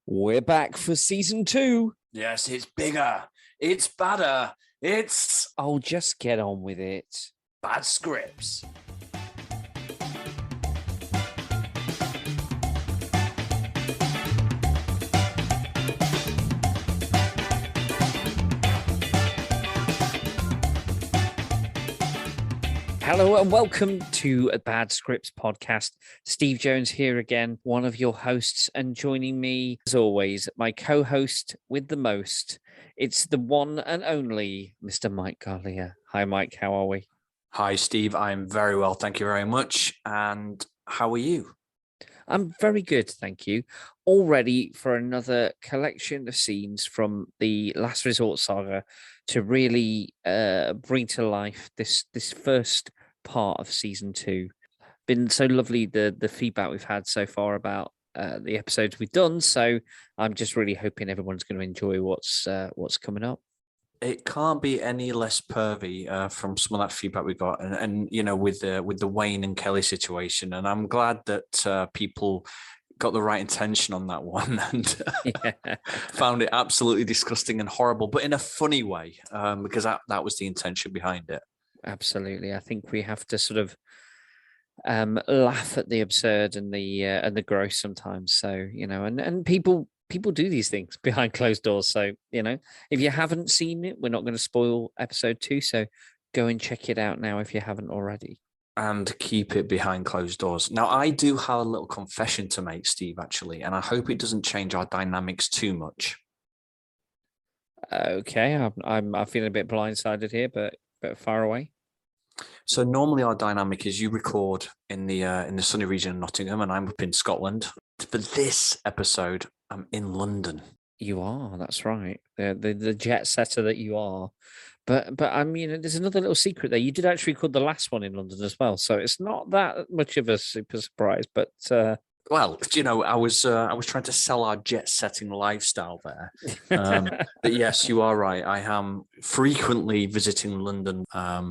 We're back for season 2. Yes, it's bigger. It's badder. It's Oh, just get on with it. bad scripts. Hello and welcome to a Bad Scripts podcast. Steve Jones here again, one of your hosts, and joining me, as always, my co-host with the most. It's the one and only Mr. Mike Garlia. Hi, Mike. How are we? Hi, Steve. I'm very well. Thank you very much. And how are you? I'm very good, thank you. All ready for another collection of scenes from the Last Resort saga to really bring to life this first part of season 2. Been so lovely the feedback we've had so far about the episodes we've done. So I'm just really hoping everyone's going to enjoy what's coming up. It can't be any less pervy from some of that feedback we got, and you know, with the Wayne and Kelly situation. And I'm glad that people got the right intention on that one and found it absolutely disgusting and horrible, but in a funny way, because that was the intention behind it. Absolutely, I think we have to sort of laugh at the absurd and the gross sometimes. So and people do these things behind closed doors. So if you haven't seen it, we're not going to spoil episode 2. So go and check it out now if you haven't already. And keep it behind closed doors. Now, I do have a little confession to make, Steve, actually, and I hope it doesn't change our dynamics too much. Okay, I'm feeling a bit blindsided here, but far away. So normally our dynamic is you record in the sunny region of Nottingham, and I'm up in Scotland. For this episode, I'm in London. You are. That's right. The jet setter that you are. But I mean, there's another little secret there. You did actually record the last one in London as well, so it's not that much of a super surprise. But well, I was trying to sell our jet setting lifestyle there. But yes, you are right. I am frequently visiting London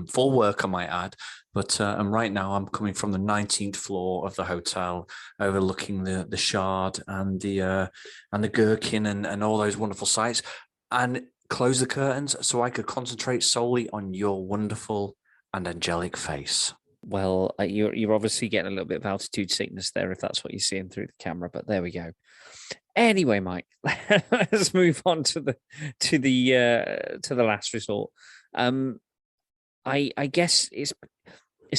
for work, I might add. But and right now I'm coming from the 19th floor of the hotel, overlooking the Shard and the Gherkin and all those wonderful sights, and close the curtains so I could concentrate solely on your wonderful and angelic face. Well, you're obviously getting a little bit of altitude sickness there if that's what you're seeing through the camera, but there we go. Anyway, Mike, let's move on to the Last Resort. I guess it's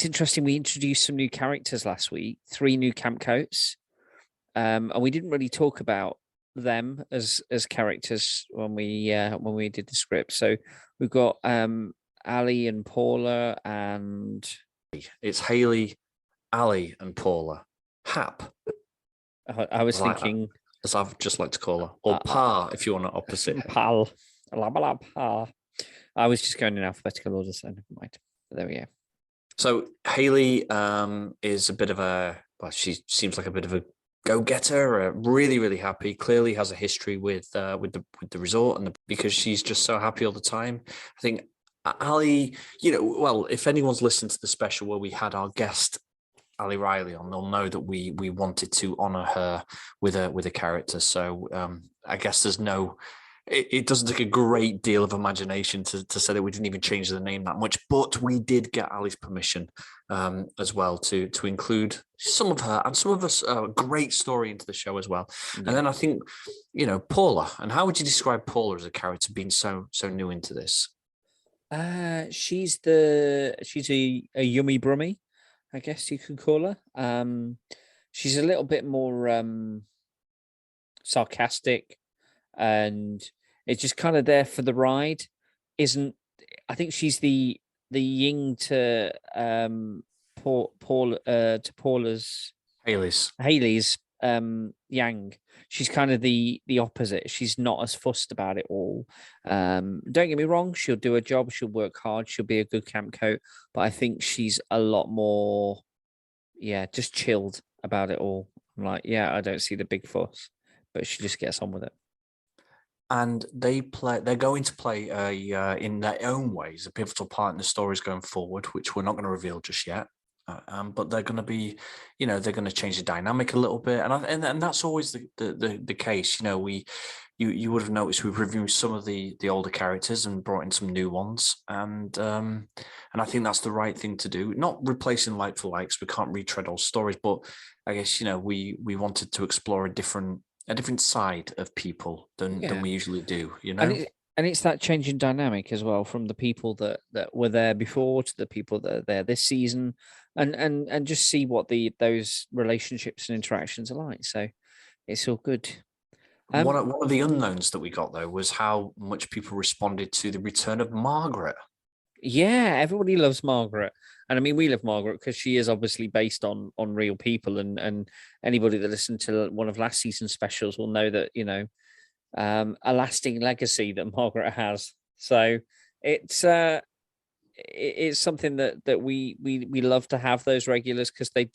interesting. We introduced some new characters last week, 3 new camp coats, and we didn't really talk about them as characters when we did the script. So we've got Ali and Paula and. It's Haley, Ali, and Paula. Hap. I was thinking, as I've just like to call her, or Pa, if you want to opposite. Pal. Pa. I was just going in alphabetical order, so never mind. But there we go. So Haley is a bit of she seems like a bit of a go-getter. Really, really happy. Clearly has a history with the resort, and because she's just so happy all the time. I think Ali, if anyone's listened to the special where we had our guest Ali Riley on, they'll know that we wanted to honor her with a character. So I guess there's it doesn't take a great deal of imagination to say that we didn't even change the name that much, but we did get Ali's permission as well to include some of her and some of us great story into the show as well. Yeah. And then I think, Paula, and how would you describe Paula as a character being so new into this? She's a yummy brummy, I guess you could call her. She's a little bit more sarcastic, and it's just kind of there for the ride. I think she's the yin to Paula's Haley's yang. She's kind of the opposite. She's not as fussed about it all. Don't get me wrong, she'll do her job, she'll work hard, she'll be a good camp coat, but I think she's a lot more just chilled about it all. I'm like, I don't see the big fuss, but she just gets on with it. And they're going to play in their own ways a pivotal part in the stories going forward, which we're not going to reveal just yet. but they're going to be, they're going to change the dynamic a little bit, and that's always the case. You would have noticed we've reviewed some of the older characters and brought in some new ones, and I think that's the right thing to do. Not replacing like for likes. We can't retread old stories, but I guess we wanted to explore a different side of people than we usually do. And it's that changing dynamic as well, from the people that were there before to the people that are there this season, and just see what those relationships and interactions are like. So it's all good. One of the unknowns that we got though was how much people responded to the return of Margaret. Yeah, everybody loves Margaret, and I mean we love Margaret because she is obviously based on real people, and anybody that listened to one of last season's specials will know that a lasting legacy that Margaret has. So it's something that we love to have those regulars, because they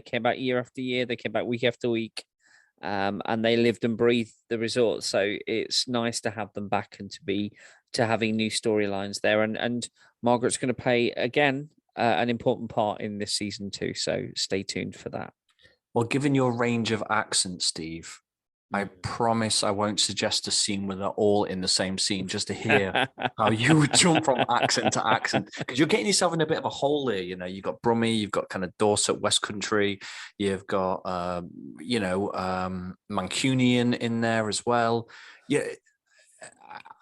came back year after year, they came back week after week, and they lived and breathed the resort. So it's nice to have them back and to having new storylines there, and Margaret's going to play again an important part in this season too. So stay tuned for that. Well, given your range of accents, Steve, I promise I won't suggest a scene where they're all in the same scene, just to hear how you would jump from accent to accent, because you're getting yourself in a bit of a hole here. You've got Brummie, you've got kind of Dorset, West Country, you've got Mancunian in there as well. Yeah,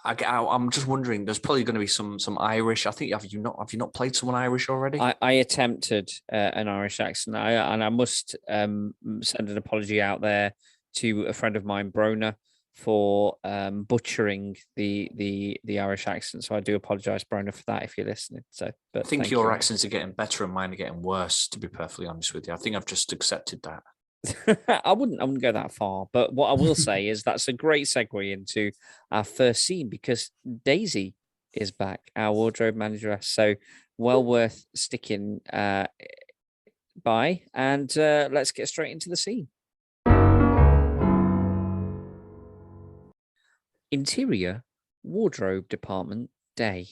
I'm just wondering. There's probably going to be some Irish. I think have you not played someone Irish already? I attempted an Irish accent, and I must send an apology out there to a friend of mine, Brona, for butchering the Irish accent. So I do apologise, Brona, for that if you're listening. So, but I think your accents are getting better and mine are getting worse, to be perfectly honest with you. I think I've just accepted that. I wouldn't go that far, but what I will say is that's a great segue into our first scene, because Daisy is back, our wardrobe manageress. So well worth sticking by, and let's get straight into the scene. Interior wardrobe department day.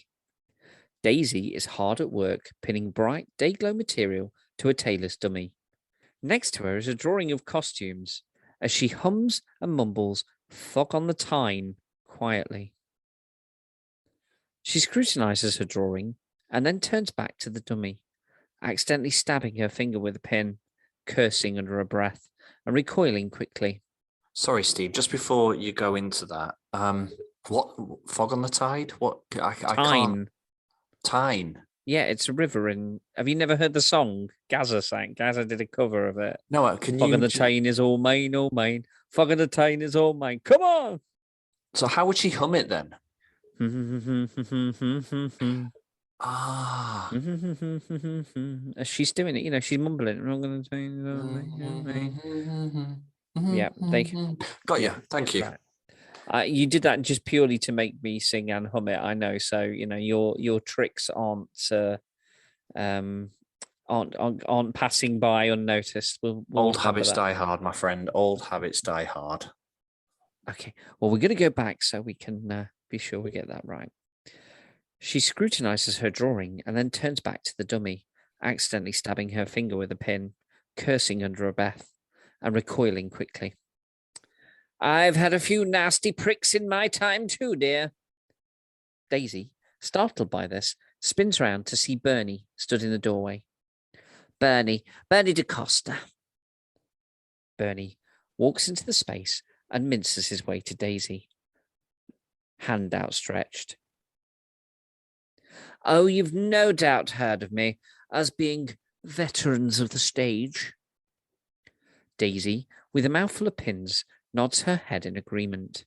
Daisy is hard at work pinning bright day-glow material to a tailor's dummy. Next to her is a drawing of costumes as she hums and mumbles "Fog on the Tyne" quietly. She scrutinizes her drawing and then turns back to the dummy, accidentally stabbing her finger with a pin, cursing under her breath and recoiling quickly. Sorry, Steve, just before you go into that, what Fog on the Tide? What I can't. Tyne. Yeah, it's a river in. Have you never heard the song Gaza sang? Gaza did a cover of it. No, can Fog you? on the Tyne is all mine, all mine. Fog on the Tyne is all mine. Come on. So how would she hum it then? As she's doing it, she's mumbling. I'm gonna say, yeah, got you. Thank you. Right. You did that just purely to make me sing and hum it. I know. So your tricks aren't passing by unnoticed. We'll Old habits die hard, my friend. Old habits die hard. Okay. Well, we're going to go back so we can be sure we get that right. She scrutinizes her drawing and then turns back to the dummy, accidentally stabbing her finger with a pin, cursing under her breath, and recoiling quickly. I've had a few nasty pricks in my time too, dear. Daisy, startled by this, spins round to see Bernie stood in the doorway. Bernie DaCosta. Bernie walks into the space and minces his way to Daisy, hand outstretched. Oh, you've no doubt heard of me as being veterans of the stage. Daisy, with a mouthful of pins, nods her head in agreement.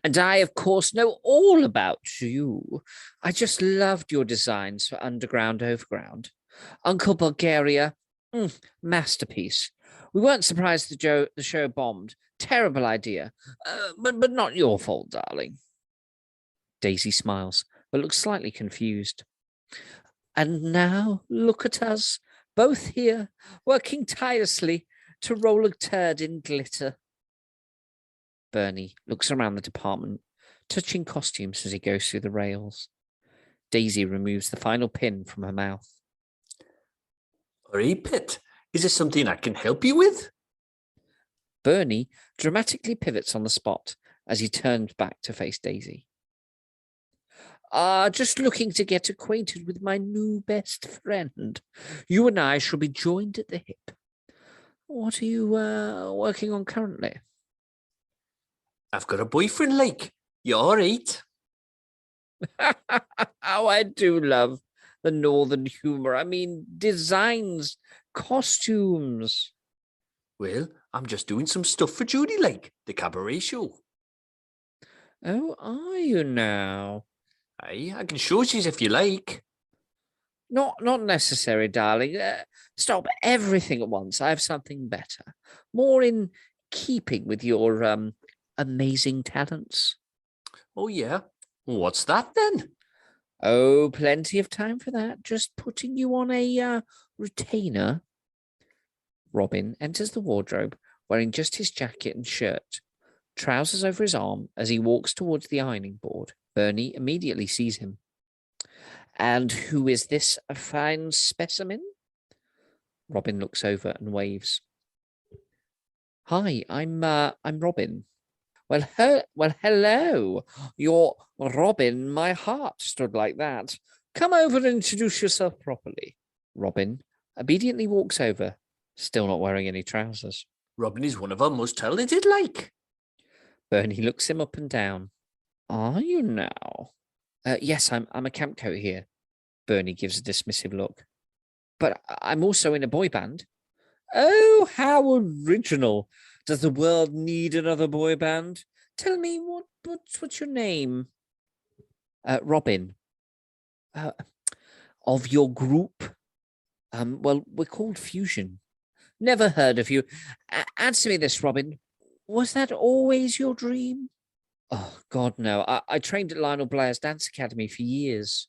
And I, of course, know all about you. I just loved your designs for Underground Overground. Uncle Bulgaria, masterpiece. We weren't surprised the show bombed. Terrible idea, but not your fault, darling. Daisy smiles, but looks slightly confused. And now, look at us, both here, working tirelessly to roll a turd in glitter. Bernie looks around the department, touching costumes as he goes through the rails. Daisy removes the final pin from her mouth. Sorry, Pit. Is there something I can help you with? Bernie dramatically pivots on the spot as he turns back to face Daisy. Just looking to get acquainted with my new best friend. You and I shall be joined at the hip. What are you working on currently? I've got a boyfriend, like. You all right? Oh, I do love the northern humor. I mean, designs, costumes. Well, I'm just doing some stuff for Judy, like, the cabaret show. Oh, are you now? Aye, I can show you if you like. Not necessary, darling. Stop everything at once. I have something better, more in keeping with your amazing talents. Oh, yeah? What's that, then? Oh, plenty of time for that. Just putting you on a retainer. Robin enters the wardrobe wearing just his jacket and shirt, trousers over his arm as he walks towards the ironing board. Bernie immediately sees him. And who is this a fine specimen? Robin looks over and waves. Hi, I'm Robin. Well, hello. You're Robin. My heart stood like that. Come over and introduce yourself properly. Robin obediently walks over, still not wearing any trousers. Robin is one of our most talented, like. Bernie looks him up and down. Are you now? Yes, I'm a camp coat here. Bernie gives a dismissive look. But I'm also in a boy band. Oh, how original. Does the world need another boy band? Tell me, what's your name? Robin. Of your group? Well, we're called Fusion. Never heard of you. Answer me this, Robin. Was that always your dream? Oh, God, no. I trained at Lionel Blair's dance academy for years.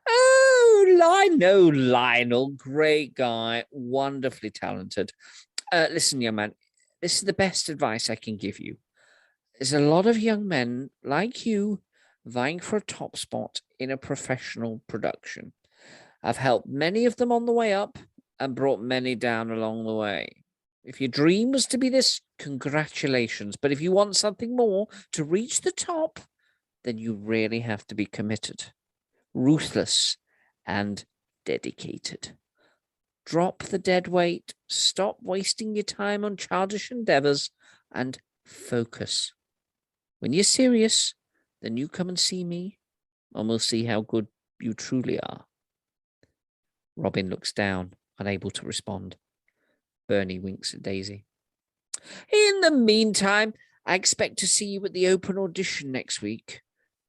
Oh, I know Lionel. Great guy. Wonderfully talented. Listen, young man, this is the best advice I can give you. There's a lot of young men like you vying for a top spot in a professional production. I've helped many of them on the way up and brought many down along the way. If your dream was to be this, congratulations. But if you want something more to reach the top, then you really have to be committed, ruthless, and dedicated. Drop the dead weight, stop wasting your time on childish endeavors, and focus. When you're serious, then you come and see me, and we'll see how good you truly are. Robin looks down, unable to respond. Bernie winks at Daisy. In the meantime, I expect to see you at the open audition next week.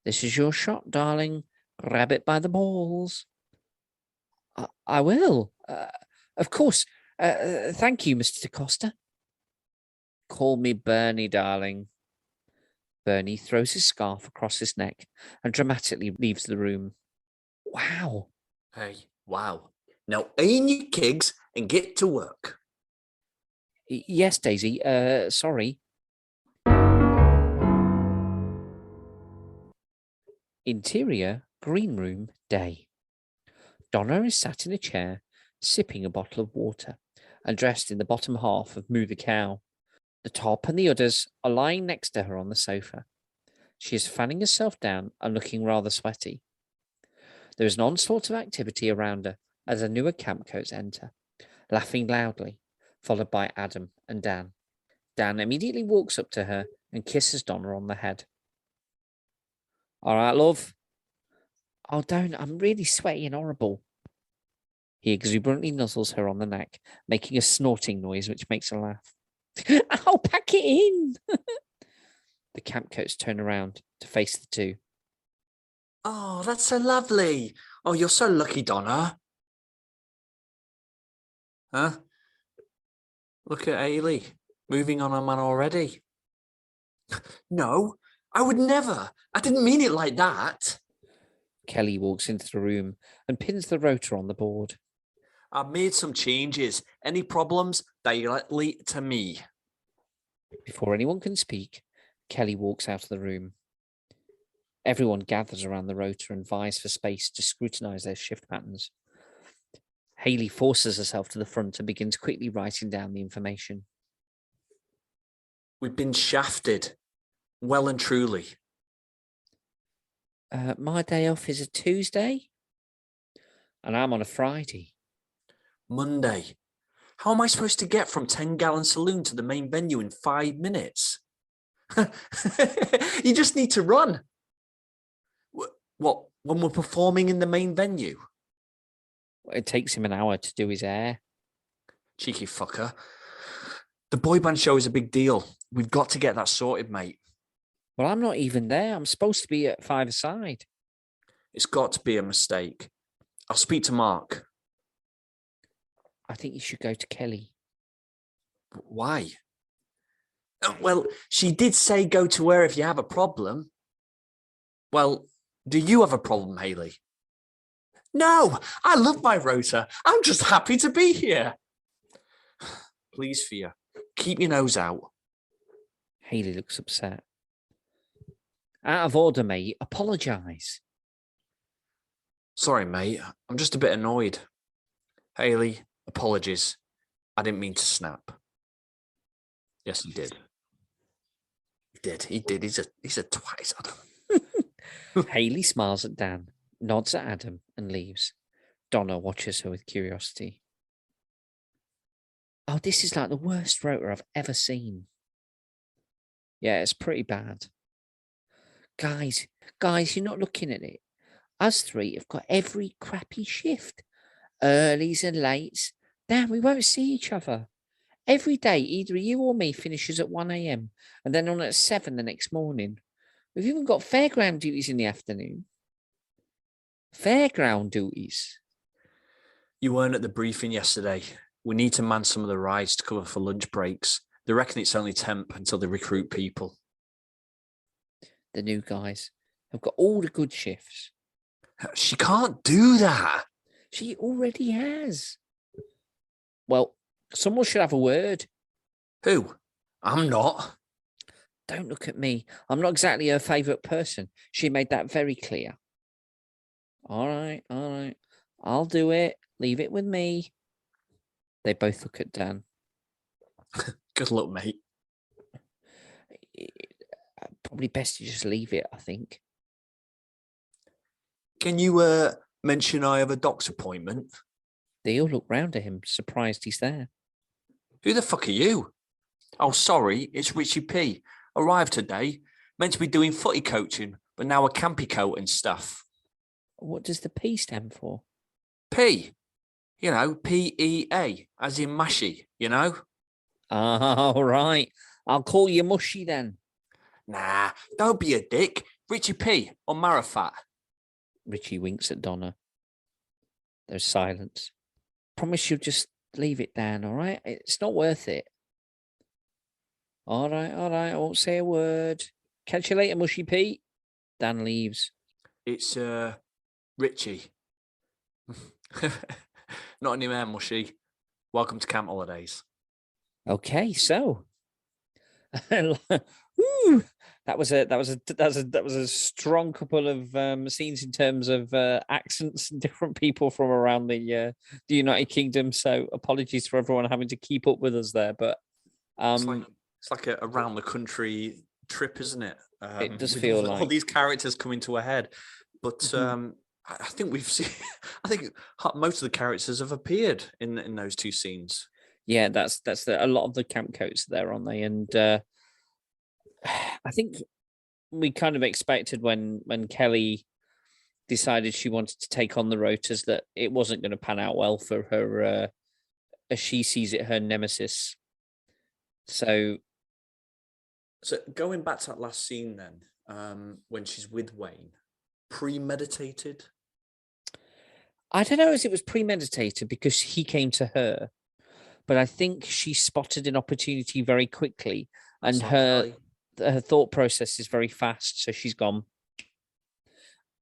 This is your shot, darling. Grab it by the balls. I will. Of course. Thank you, Mr. DaCosta. Call me Bernie, darling. Bernie throws his scarf across his neck and dramatically leaves the room. Wow. Hey, wow. Now aim your kigs and get to work. Yes, Daisy. Sorry. Interior green room day. Donna is sat in a chair, sipping a bottle of water, and dressed in the bottom half of Moo the Cow. The top and the udders are lying next to her on the sofa. She is fanning herself down and looking rather sweaty. There is an onslaught of activity around her as her newer campcoats enter, laughing loudly, followed by Adam and Dan. Dan immediately walks up to her and kisses Donna on the head. All right, love. Oh, don't. I'm really sweaty and horrible. He exuberantly nuzzles her on the neck, making a snorting noise which makes her laugh. I'll pack it in. The campcoats turn around to face the two. Oh, that's so lovely. Oh, you're so lucky, Donna. Huh? Look at Ailey, moving on a man already. No, I would never. I didn't mean it like that. Kelly walks into the room and pins the rotor on the board. I've made some changes. Any problems, directly to me. Before anyone can speak, Kelly walks out of the room. Everyone gathers around the rotor and vies for space to scrutinize their shift patterns. Hayley forces herself to the front and begins quickly writing down the information. We've been shafted. Well and truly. My day off is a Tuesday, and I'm on a Friday. Monday. How am I supposed to get from 10 Gallon Saloon to the main venue in 5 minutes? You just need to run. What, when we're performing in the main venue? It takes him an hour to do his hair. Cheeky fucker. The boy band show is a big deal. We've got to get that sorted, mate. Well, I'm not even there. I'm supposed to be at 5-a-side. It's got to be a mistake. I'll speak to Mark. I think you should go to Kelly. Why? Well, she did say go to her if you have a problem. Well, do you have a problem, Hayley? No, I love my rota. I'm just happy to be here. Please, Fia, keep your nose out. Hayley looks upset. Out of order, mate. Apologise. Sorry, mate. I'm just a bit annoyed. Hayley, apologies. I didn't mean to snap. Yes, he did. He did. He's a twat, Adam. Hayley smiles at Dan, nods at Adam, and leaves. Donna watches her with curiosity. Oh, this is like the worst rota I've ever seen. Yeah, it's pretty bad. Guys, you're not looking at it. Us three have got every crappy shift. Earlies and lates. Dan, we won't see each other. Every day, either you or me finishes at 1 a.m. and then on at 7 the next morning. We've even got fairground duties in the afternoon. Fairground duties? You weren't at the briefing yesterday. We need to man some of the rides to cover for lunch breaks. They reckon it's only temp until they recruit people. The new guys have got all the good shifts. She can't do that. She already has. Well, someone should have a word. Who? I'm not. Don't look at me. I'm not exactly her favourite person. She made that very clear. All right. I'll do it. Leave it with me. They both look at Dan. Good luck, mate. Probably best to just leave it, I think. Can you mention I have a doc's appointment? They all look round at him, surprised he's there. Who the fuck are you? Oh, sorry, it's Richie P. Arrived today. Meant to be doing footy coaching, but now a campy coat and stuff. What does the P stand for? P. You know, PEA, as in mushy, you know? All right. I'll call you Mushy then. Nah, don't be a dick. Richie P. or Marifat. Richie winks at Donna. There's silence. Promise you'll just leave it, Dan, all right? It's not worth it. All right. I won't say a word. Catch you later, Mushy Pete. Dan leaves. It's Richie. Not anymore, Mushy. Welcome to camp holidays. Okay, so woo, that was a strong couple of scenes in terms of accents and different people from around the United Kingdom. So apologies for everyone having to keep up with us there, but it's like a around the country trip, isn't it? It does feel like all these characters coming to a head, but I think we've seen. I think most of the characters have appeared in those two scenes. Yeah, that's a lot of the camp coats there, aren't they? And I think we kind of expected when Kelly decided she wanted to take on the Rotas that it wasn't going to pan out well for her, as she sees it, her nemesis. So going back to that last scene then, when she's with Wayne, premeditated? I don't know as it was premeditated because he came to her, but I think she spotted an opportunity very quickly, and her thought process is very fast. So she's gone,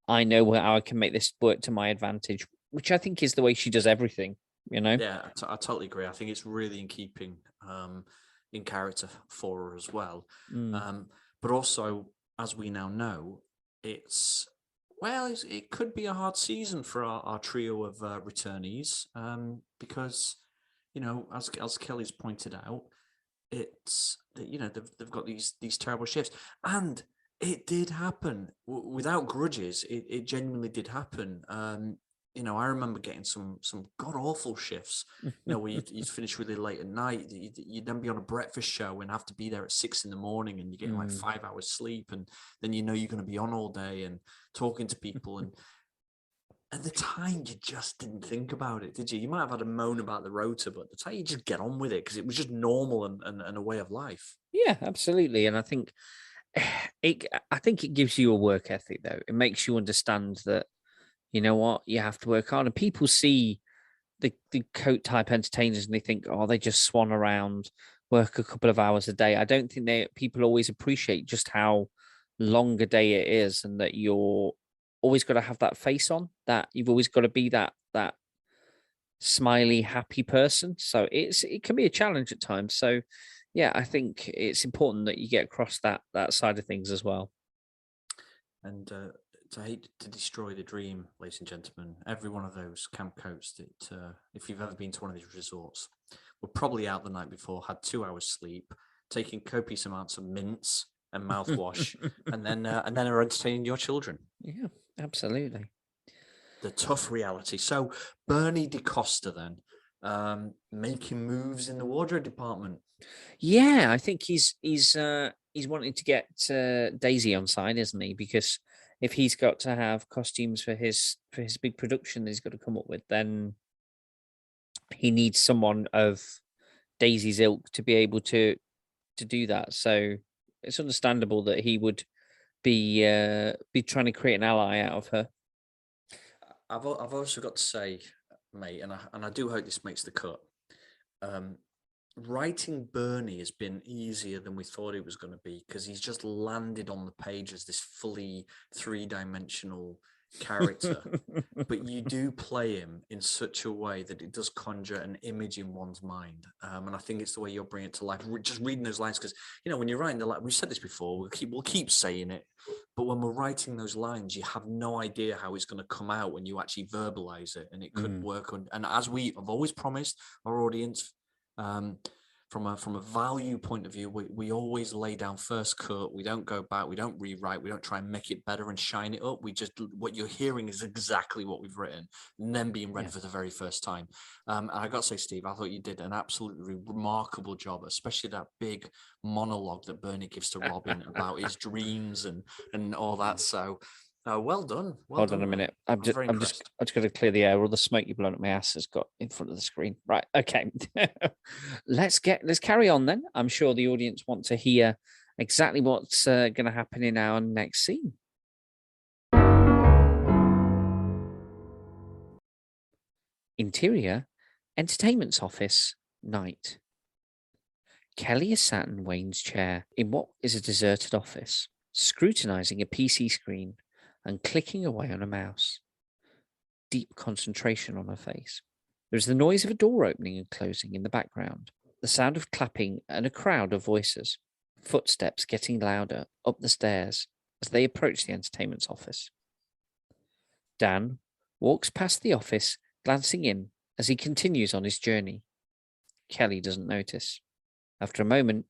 I know how I can make this work to my advantage, which I think is the way she does everything, you know? Yeah, I totally agree. I think it's really in keeping in character for her as well. But also, as we now know, it's Well, it could be a hard season for our trio of returnees, because, as Kelly's pointed out, it's they've got these terrible shifts, and it did happen without grudges. It genuinely did happen. I remember getting some god awful shifts. Where you'd finish really late at night. You'd then be on a breakfast show and have to be there at 6 a.m. and you're getting like 5 hours sleep, and then you're going to be on all day and talking to people. And at the time, you just didn't think about it, did you? You might have had a moan about the rota, but at the time, you just get on with it because it was just normal and a way of life. Yeah, absolutely. And I think it gives you a work ethic, though. It makes you understand that, you know what, you have to work hard. And people see the coat type entertainers and they think, oh, they just swan around, work a couple of hours a day. I don't think people always appreciate just how long a day it is, and that you're always got to have that face on, that you've always got to be that smiley, happy person. So it can be a challenge at times. So yeah, I think it's important that you get across that side of things as well. And to hate to destroy the dream, ladies and gentlemen, every one of those camp coats that, if you've ever been to one of these resorts, were probably out the night before, had 2 hours sleep, taking copious amounts of mints and mouthwash, and then are entertaining your children. Yeah, absolutely. The tough reality. So Bernie DeCosta then, making moves in the wardrobe department. Yeah, I think he's wanting to get Daisy on side, isn't he? Because if he's got to have costumes for his big production that he's got to come up with, then he needs someone of Daisy's ilk to be able to do that. So it's understandable that he would be trying to create an ally out of her. I've also got to say, mate, and I do hope this makes the cut. Writing Bernie has been easier than we thought it was going to be, because he's just landed on the page as this fully 3-dimensional character. But you do play him in such a way that it does conjure an image in one's mind, and I think it's the way you're bringing it to life. Just reading those lines, because when you're writing we've said this before, we'll keep saying it, but when we're writing those lines, you have no idea how it's going to come out when you actually verbalize it, and it could work. And as we have always promised our audience, from a value point of view, we always lay down first cut. We don't go back. We don't rewrite. We don't try and make it better and shine it up. We just, what you're hearing is exactly what we've written, and then being read for the very first time. And I got to say, Steve, I thought you did an absolutely remarkable job, especially that big monologue that Bernie gives to Robin about his dreams and all that. So well done. Hold on a minute. I'm just going to clear the air. All the smoke you blown up my ass has got in front of the screen. Right. Okay. Let's carry on then. I'm sure the audience want to hear exactly what's going to happen in our next scene. Interior, entertainment's office, night. Kelly is sat in Wayne's chair in what is a deserted office, scrutinizing a PC screen and clicking away on a mouse. Deep concentration on her face. There is the noise of a door opening and closing in the background, the sound of clapping and a crowd of voices, footsteps getting louder up the stairs as they approach the entertainment's office. Dan walks past the office, glancing in as he continues on his journey. Kelly doesn't notice. After a moment,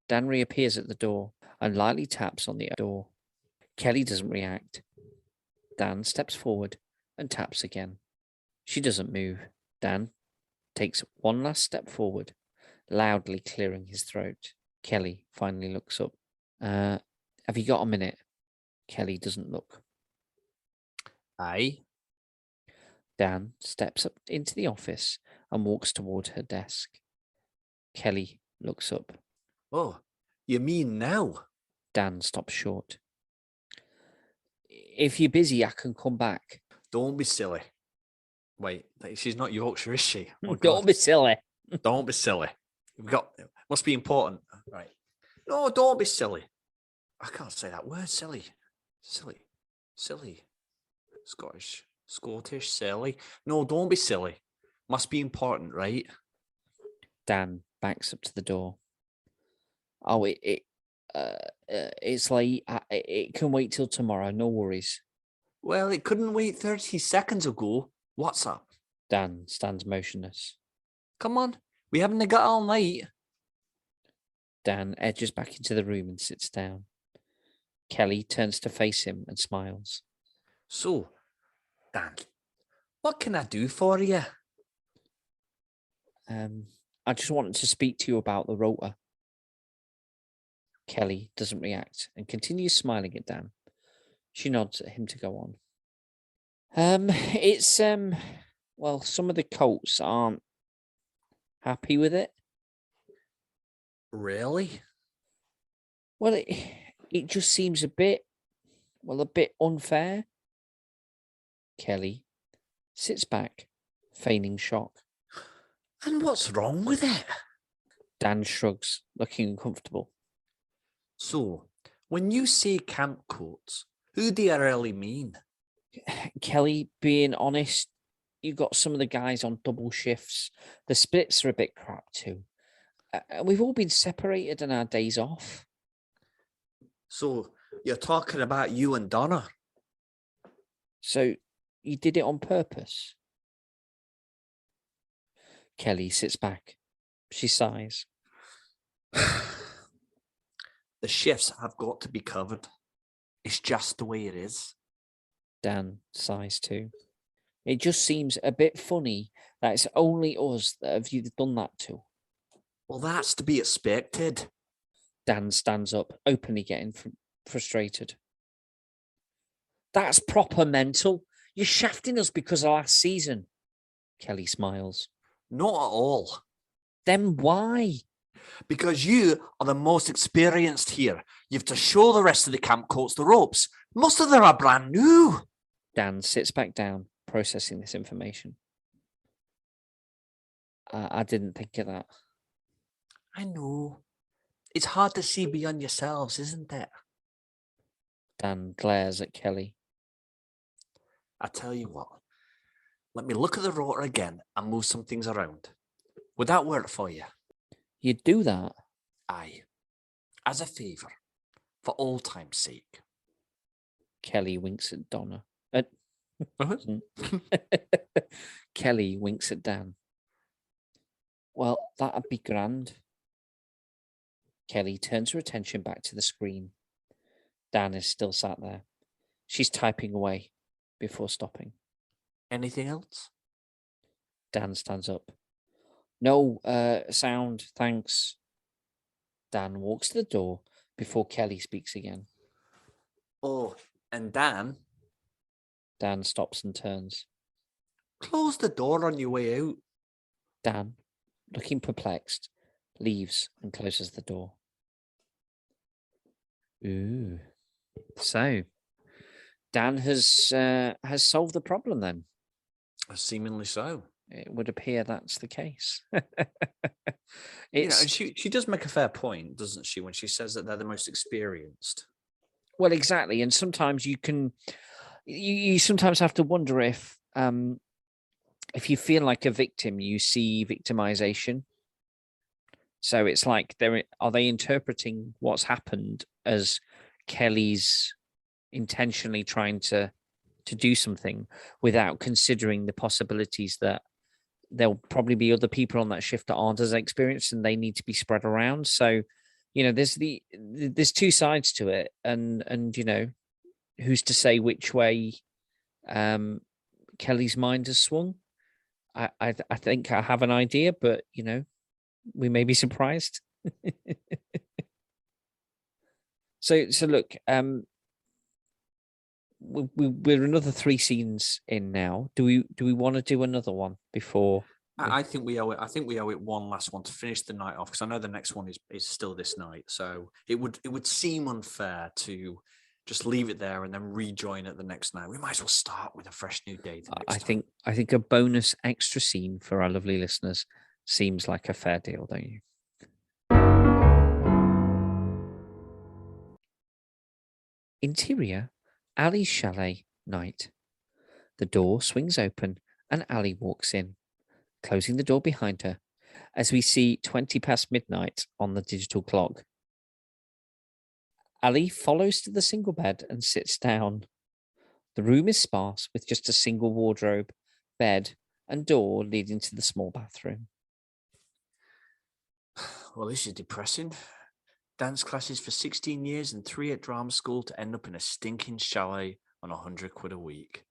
Dan reappears at the door and lightly taps on the door. Kelly doesn't react. Dan steps forward and taps again. She doesn't move. Dan takes one last step forward, loudly clearing his throat. Kelly finally looks up. Have you got a minute? Kelly doesn't look. Aye. Dan steps up into the office and walks toward her desk. Kelly looks up. Oh, you mean now? Dan stops short. If you're busy, I can come back. Don't be silly. Wait, she's not Yorkshire, is she? Oh, don't be silly. Don't be silly. Must be important. Right. No, don't be silly. I can't say that word. Silly. Scottish, silly. No, don't be silly. Must be important, right? Dan backs up to the door. Oh, it's late. It can wait till tomorrow. No worries. Well, it couldn't wait 30 seconds ago. What's up? Dan stands motionless. Come on, we haven't got all night. Dan edges back into the room and sits down. Kelly turns to face him and smiles. So, Dan, what can I do for you? I just wanted to speak to you about the rota. Kelly doesn't react and continues smiling at Dan. She nods at him to go on. Well, some of the Colts aren't happy with it. Really? Well, it just seems a bit unfair. Kelly sits back, feigning shock. And what's wrong with it? Dan shrugs, looking uncomfortable. So, when you say camp coats, who do you really mean? Kelly, being honest, you got some of the guys on double shifts. The splits are a bit crap too. We've all been separated on our days off. So, you're talking about you and Donna? So, you did it on purpose? Kelly sits back. She sighs. The shifts have got to be covered. It's just the way it is. Dan sighs too. It just seems a bit funny that it's only us that have you done that to. Well, that's to be expected. Dan stands up, openly getting frustrated. That's proper mental. You're shafting us because of last season. Kelly smiles. Not at all. Then why? Because you are the most experienced here. You have to show the rest of the camp coats the ropes. Most of them are brand new. Dan sits back down, processing this information. I didn't think of that. I know. It's hard to see beyond yourselves, isn't it? Dan glares at Kelly. I tell you what. Let me look at the rotor again and move some things around. Would that work for you? You'd do that? Aye. As a favour. For old time's sake. Kelly winks at Donna. Kelly winks at Dan. Well, that'd be grand. Kelly turns her attention back to the screen. Dan is still sat there. She's typing away before stopping. Anything else? Dan stands up. No, sound, thanks. Dan walks to the door before Kelly speaks again. Oh, and Dan? Dan stops and turns. Close the door on your way out. Dan, looking perplexed, leaves and closes the door. Ooh. So, Dan has solved the problem then. Seemingly so. It would appear that's the case. You know, and she does make a fair point, doesn't she, when she says that they're the most experienced. Well, exactly. And sometimes you sometimes have to wonder if you feel like a victim, you see victimization. So it's like, are they interpreting what's happened as Kelly's intentionally trying to do something without considering the possibilities that there'll probably be other people on that shift that aren't as experienced and they need to be spread around. So, you know, there's two sides to it, and you know, who's to say which way Kelly's mind has swung? I think I have an idea, but you know, we may be surprised. So look, we're another 3 scenes in now. Do we want to do another one before? I think we owe it. I think we owe it one last one to finish the night off, because I know the next one is still this night. So it would seem unfair to just leave it there and then rejoin it the next night. We might as well start with a fresh new day. I think a bonus extra scene for our lovely listeners seems like a fair deal, don't you? Interior, Ali's chalet, night. The door swings open and Ali walks in, closing the door behind her, as we see 20 past midnight on the digital clock. Ali follows to the single bed and sits down. The room is sparse with just a single wardrobe, bed, and door leading to the small bathroom. Well, this is depressing. Dance classes for 16 years and 3 at drama school to end up in a stinking chalet on £100 a week.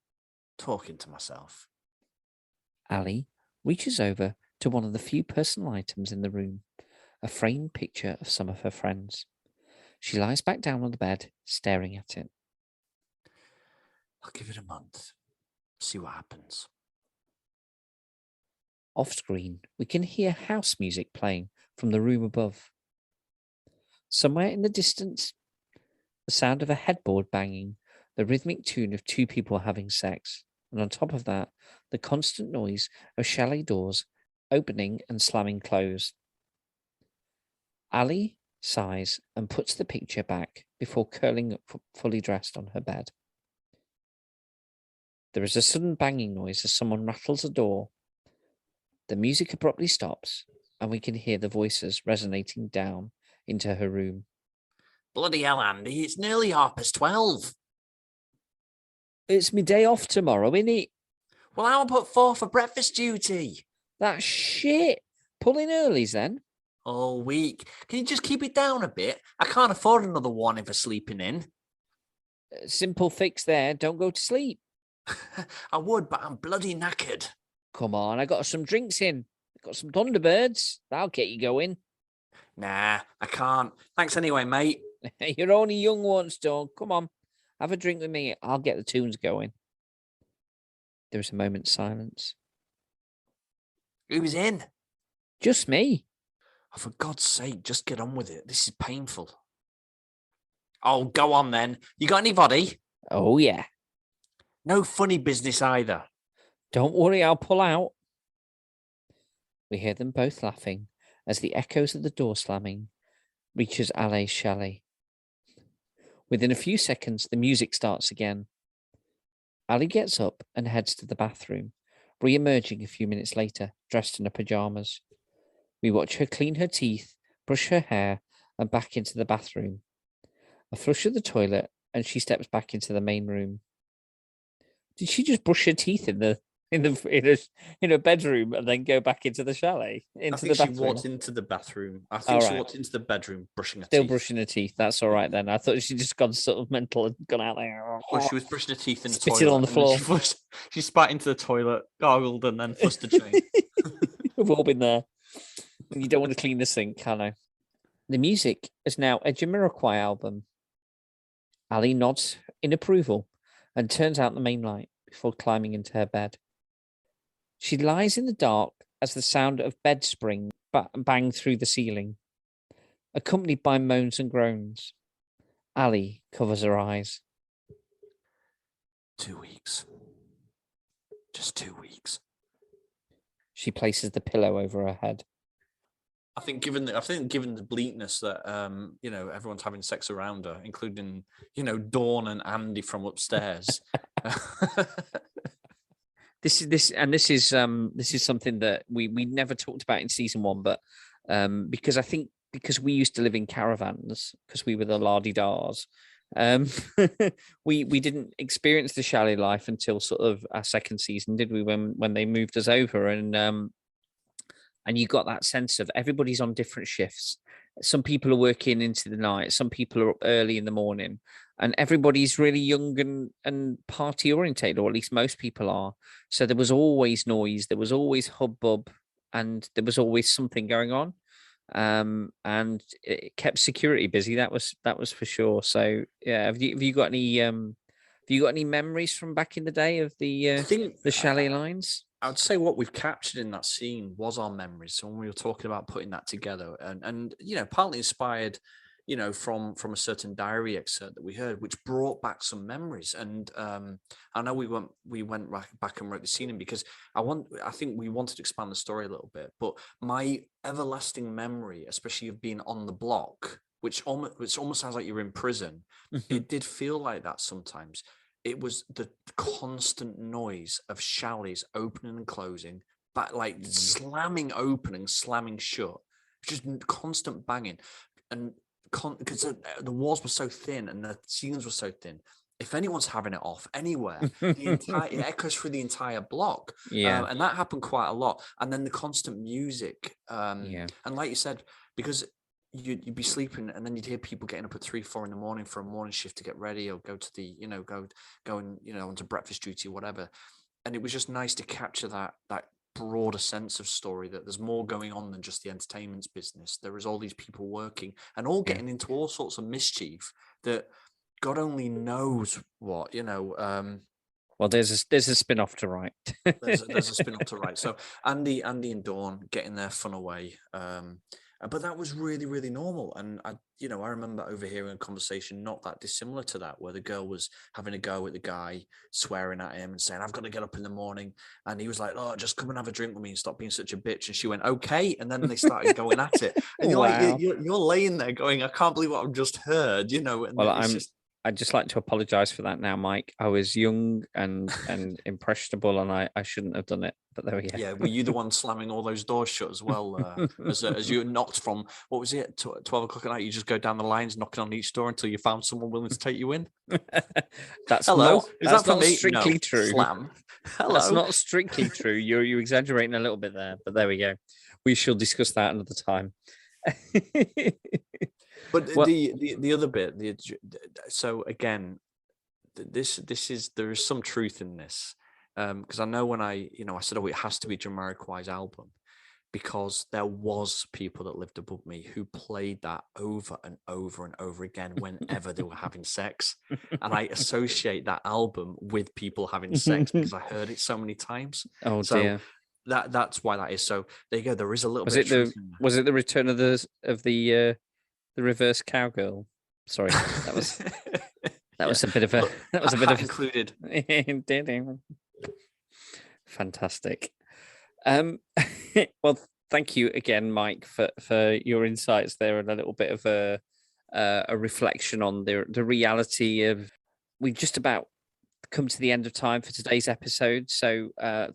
Talking to myself. Ali reaches over to one of the few personal items in the room, a framed picture of some of her friends. She lies back down on the bed, staring at it. I'll give it a month. See what happens. Off screen, we can hear house music playing from the room above. Somewhere in the distance, the sound of a headboard banging, the rhythmic tune of 2 people having sex, and on top of that, the constant noise of chalet doors opening and slamming closed. Ali sighs and puts the picture back before curling up fully dressed on her bed. There is a sudden banging noise as someone rattles a door. The music abruptly stops, and we can hear the voices resonating down into her room. Bloody hell, Andy, it's nearly 12:30. It's me day off tomorrow, innit? Well, I'll put 4 for breakfast duty. That's shit. Pull in earlies then. All week. Can you just keep it down a bit? I can't afford another warning for sleeping in. Simple fix there. Don't go to sleep. I would, but I'm bloody knackered. Come on, I got some drinks in. Got some Thunderbirds. That'll get you going. Nah, I can't. Thanks anyway, mate. You're only young once, dog. Come on. Have a drink with me. I'll get the tunes going. There is a moment's silence. Who's in? Just me. Oh, for God's sake, just get on with it. This is painful. Oh, go on then. You got anybody? Oh, yeah. No funny business either. Don't worry, I'll pull out. We hear them both laughing as the echoes of the door slamming reaches Ali's chalet. Within a few seconds, the music starts again. Ali gets up and heads to the bathroom, re-emerging a few minutes later, dressed in her pajamas. We watch her clean her teeth, brush her hair, and back into the bathroom. A flush of the toilet, and she steps back into the main room. Did she just brush her teeth in her bedroom and then go back into the chalet? I think she walked into the bathroom. I think she walked into the bedroom brushing her teeth. Still brushing her teeth. That's all right then. I thought she'd just gone sort of mental and gone out there. Well, she was brushing her teeth in the Spitting toilet. on the floor. She spat into the toilet, gargled, and then fussed the chain. We've all been there. You don't want to clean the sink, can I? The music is now a Jamiroquai album. Ali nods in approval and turns out the main light before climbing into her bed. She lies in the dark as the sound of bed spring bang through the ceiling, accompanied by moans and groans. Ali covers her eyes. 2 weeks. Just 2 weeks. She places the pillow over her head. I think given the bleakness that everyone's having sex around her, including Dawn and Andy from upstairs. This is something that we never talked about in season 1, but because we used to live in caravans because we were the lardy-dars, we didn't experience the chalet life until sort of our second season, did we? When they moved us over, and you got that sense of everybody's on different shifts. Some people are working into the night, some people are up early in the morning, and everybody's really young and party orientated, or at least most people are. So there was always noise, there was always hubbub, and there was always something going on. And it kept security busy. That was for sure. So yeah, have you got any memories from back in the day of the chalet lines? I would say what we've captured in that scene was our memories. So when we were talking about putting that together, and partly inspired, from a certain diary excerpt that we heard, which brought back some memories. And I know we went back and wrote the scene in because I think we wanted to expand the story a little bit. But my everlasting memory, especially of being on the block, which almost sounds like you're in prison, it did feel like that sometimes. It was the constant noise of chalets opening and closing, but like slamming open and slamming shut, just constant banging, and because the walls were so thin and the ceilings were so thin, if anyone's having it off anywhere, it echoes through the entire block. Yeah. And that happened quite a lot. And then the constant music. Yeah. And like you said, because you'd be sleeping and then you'd hear people getting up at 3-4 in the morning for a morning shift to get ready or go to the, go and, onto breakfast duty or whatever. And it was just nice to capture that broader sense of story, that there's more going on than just the entertainment business. There is all these people working and all getting into all sorts of mischief that God only knows what, Well, there's a spin-off to write. there's a spin-off to write. So Andy and Dawn getting their fun away. But that was really, really normal. And I remember overhearing a conversation not that dissimilar to that, where the girl was having a go at the guy, swearing at him and saying, "I've got to get up in the morning." And he was like, "Oh, just come and have a drink with me and stop being such a bitch." And she went, "Okay." And then they started going at it. And you're Wow. like, you're laying there going, "I can't believe what I've just heard," And Well, I'd just like to apologize for that now, Mike. I was young and impressionable, and I shouldn't have done it. But there we go. Yeah, were you the one slamming all those doors shut as well? As you knocked from, what was it, 12 o'clock at night? You just go down the lines, knocking on each door until you found someone willing to take you in? That's Hello. That's not strictly true. Slam. Hello. That's not strictly true. You're exaggerating a little bit there, but there we go. We shall discuss that another time. But the other bit, so again, there is some truth in this, because I know when I said, "Oh, it has to be Jamiroquai's album," because there was people that lived above me who played that over and over and over again whenever they were having sex, and I associate that album with people having sex because I heard it so many times. Oh so dear. That's why that is. So there you go. There is a little Was bit. Was it the return of the reverse cowgirl? Sorry, that was a bit of a included. Fantastic. Well, thank you again, Mike, for your insights there and a little bit of a reflection on the reality of. We've just about come to the end of time for today's episode. So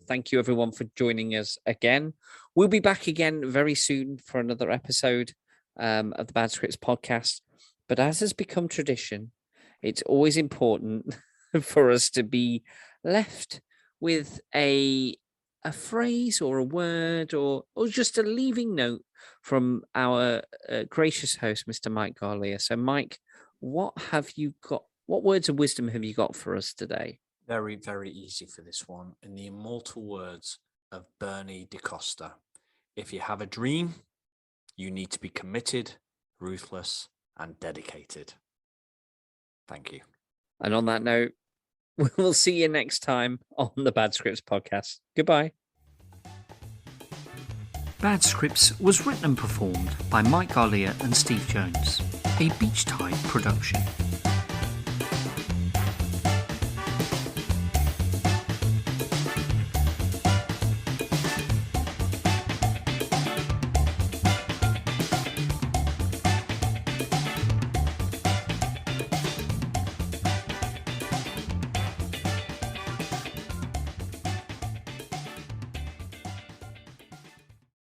thank you everyone for joining us again. We'll be back again very soon for another episode of the Bad Scripts podcast. But as has become tradition, it's always important for us to be left with a phrase or a word or just a leaving note from our gracious host, Mr. Mike Garlia. So, Mike, what words of wisdom have you got for us today? Very, very easy for this one. In the immortal words of Bernie DaCosta, if you have a dream, you need to be committed, ruthless, and dedicated. Thank you. And on that note, we'll see you next time on the Bad Scripts podcast. Goodbye. Bad Scripts was written and performed by Mike Garlia and Steve Jones, a Beach Tide production.